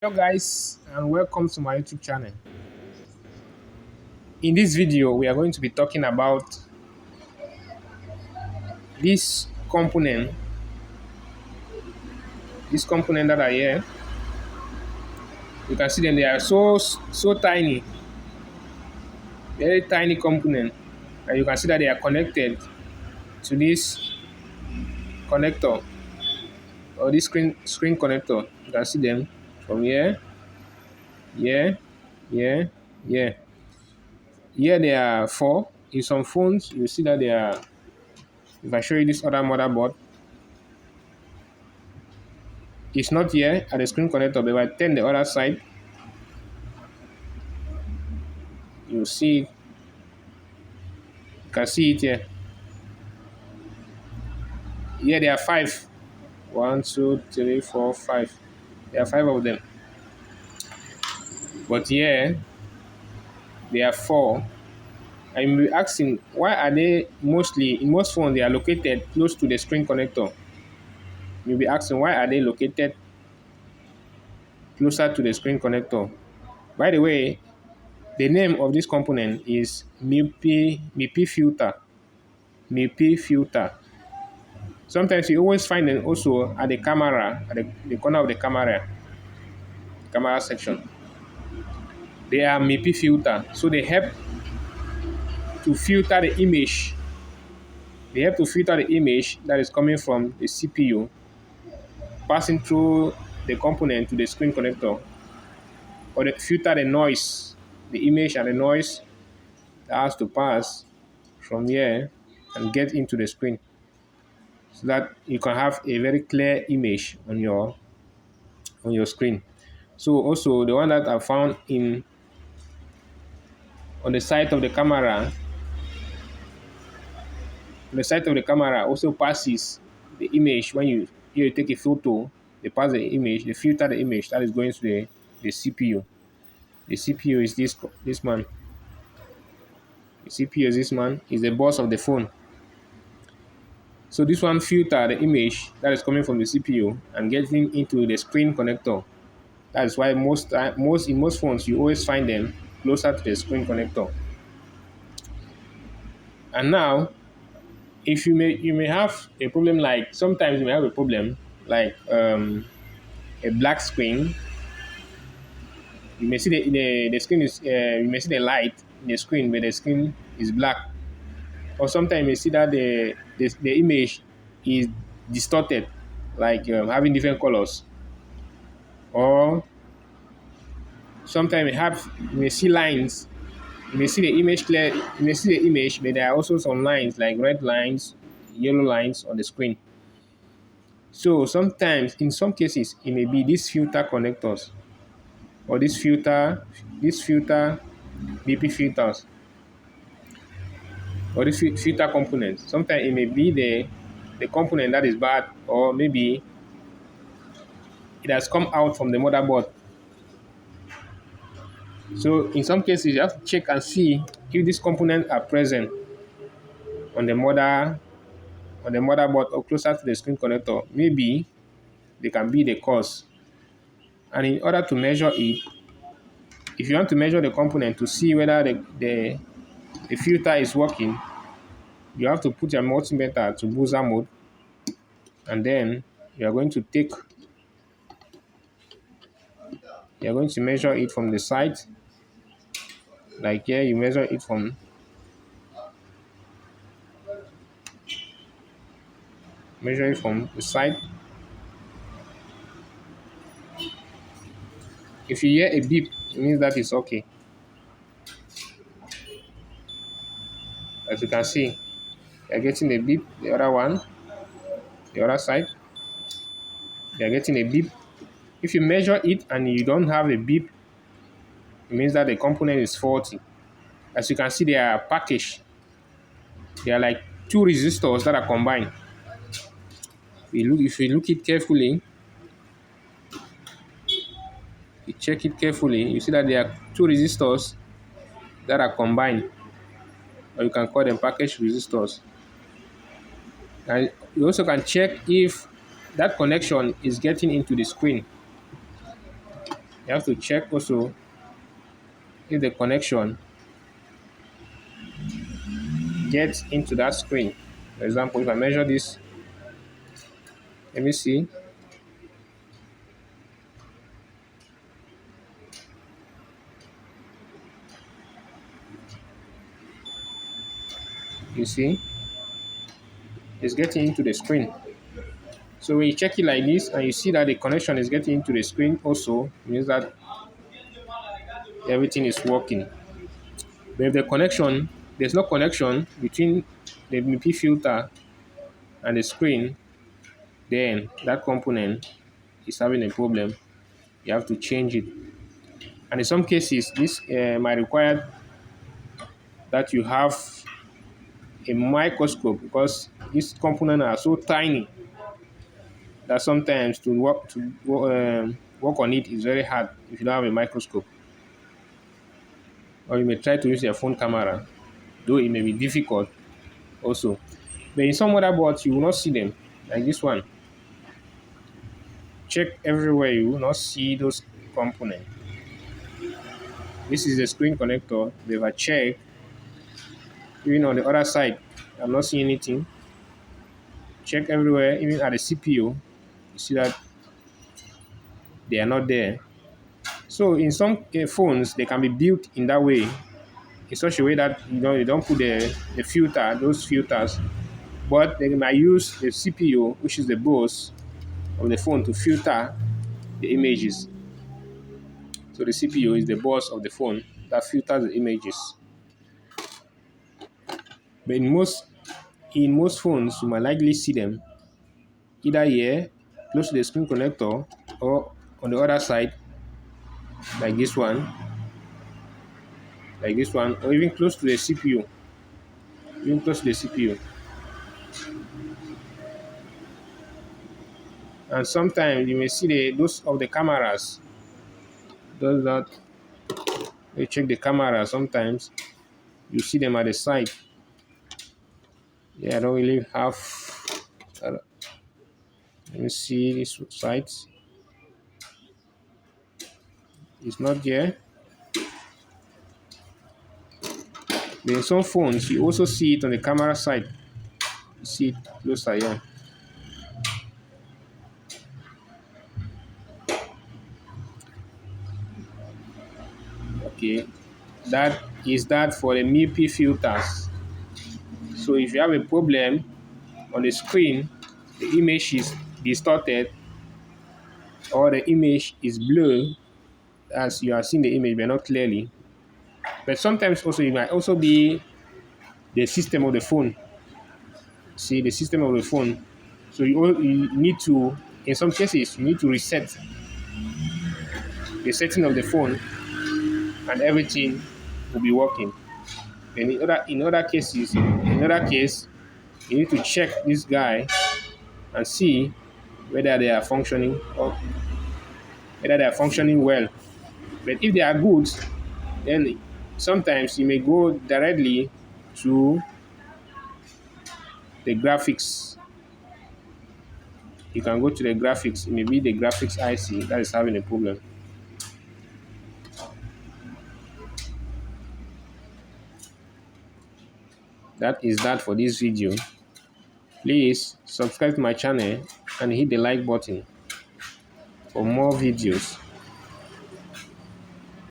Hello guys, and welcome to my YouTube channel. In this video we are going to be talking about this component that are here. You can see them, they are so tiny, very tiny component, and you can see that they are connected to this connector, or this screen connector. You can see them from here, here, here, here. Here there are four. In some phones you see that they are, if I show you this other motherboard, it's not here at the screen connector, but if I turn the other side, you see, you can see it here. Here there are five. One, two, three, four, five. There are five of them. But here there are four. I'm be asking, why are they mostly, in most phones, they are located close to the screen connector? You'll be asking, why are they located closer to the screen connector? By the way, the name of this component is Mipi filter. Mipi filter. Sometimes you always find them also at the camera, at the corner of the camera section. They are Mipi filter, so they help to filter the image. They help to filter the image that is coming from the CPU, passing through the component to the screen connector, or they filter the noise, the image and the noise that has to pass from here and get into the screen, so that you can have a very clear image on your screen. So also the one that I found on the side of the camera, also passes the image. When you take a photo, they pass the image, they filter the image that is going to the CPU. The CPU is this man. The CPU is this man, is the boss of the phone. So this one filter the image that is coming from the CPU and getting into the screen connector. That is why in most phones you always find them closer to the screen connector. And now, if you may have a problem, like sometimes you may have a problem like a black screen. You may see the screen is you may see the light in the screen, but the screen is black. Or sometimes you may see that the image is distorted, like having different colors. Or sometimes you may see lines. You may see the image clear. You may see the image, but there are also some lines, like red lines, yellow lines on the screen. So sometimes, in some cases, it may be these filter connectors, or this filter BP filters, or this filter component. Sometimes it may be the component that is bad, or maybe it has come out from the motherboard. So in some cases, you have to check and see if these components are present on the motherboard or closer to the screen connector. Maybe they can be the cause. And in order to measure it, if you want to measure the component to see whether the filter is working, you have to put your multimeter to booster mode, and then you're going to measure it from the side. Like here, you measure it from the side. If you hear a beep, it means that it's okay. As you can see, you're getting a beep. The other one, the other side, they're getting a beep. If you measure it and you don't have a beep, it means that the component is faulty. As you can see, they are packaged. They are like two resistors that are combined. If you look it carefully, you check it carefully, you see that there are two resistors that are combined, or you can call them package resistors. And you also can check if that connection is getting into the screen. You have to check also if the connection gets into that screen. For example, if I measure this, let me see. You see, it's getting into the screen. So when you check it like this and you see that the connection is getting into the screen also, means that everything is working. But if there's no connection between the Mipi filter and the screen, then that component is having a problem. You have to change it. And in some cases, this might require that you have a microscope because these components are so tiny that sometimes work on it is very hard if you don't have a microscope. Or you may try to use your phone camera, though it may be difficult also. But in some other boards, you will not see them, like this one. Check everywhere, you will not see those components. This is the screen connector. If I check, even on the other side, I'm not seeing anything. Check everywhere, even at the CPU, you see that they are not there. So in some phones, they can be built in that way, in such a way that you don't put the filter, those filters, but they might use the CPU, which is the boss of the phone, to filter the images. So the CPU is the boss of the phone that filters the images. But in most phones, you might likely see them either here, close to the screen connector, or on the other side, like this one, or even close to the CPU, even close to the CPU. And sometimes you may see those of the cameras. Those that they check the camera. Sometimes you see them at the side. Yeah, I don't really have. Let me see this site. It's not there. But in some phones, you also see it on the camera side. You see it closer here. Okay, that for the Mipi filters. So if you have a problem on the screen, the image is distorted or the image is blurred as you are seeing the image but not clearly. But sometimes also it might also be the system of the phone. See the system of the phone. So you need to, in some cases, you need to reset the setting of the phone and everything will be working. And in other cases, you need to check this guy and see whether they are functioning or whether they are functioning well. But if they are good, then sometimes you may go directly to the graphics. You can go to the graphics. It may be the graphics IC that is having a problem. That is that for this video. Please subscribe to my channel and hit the like button for more videos.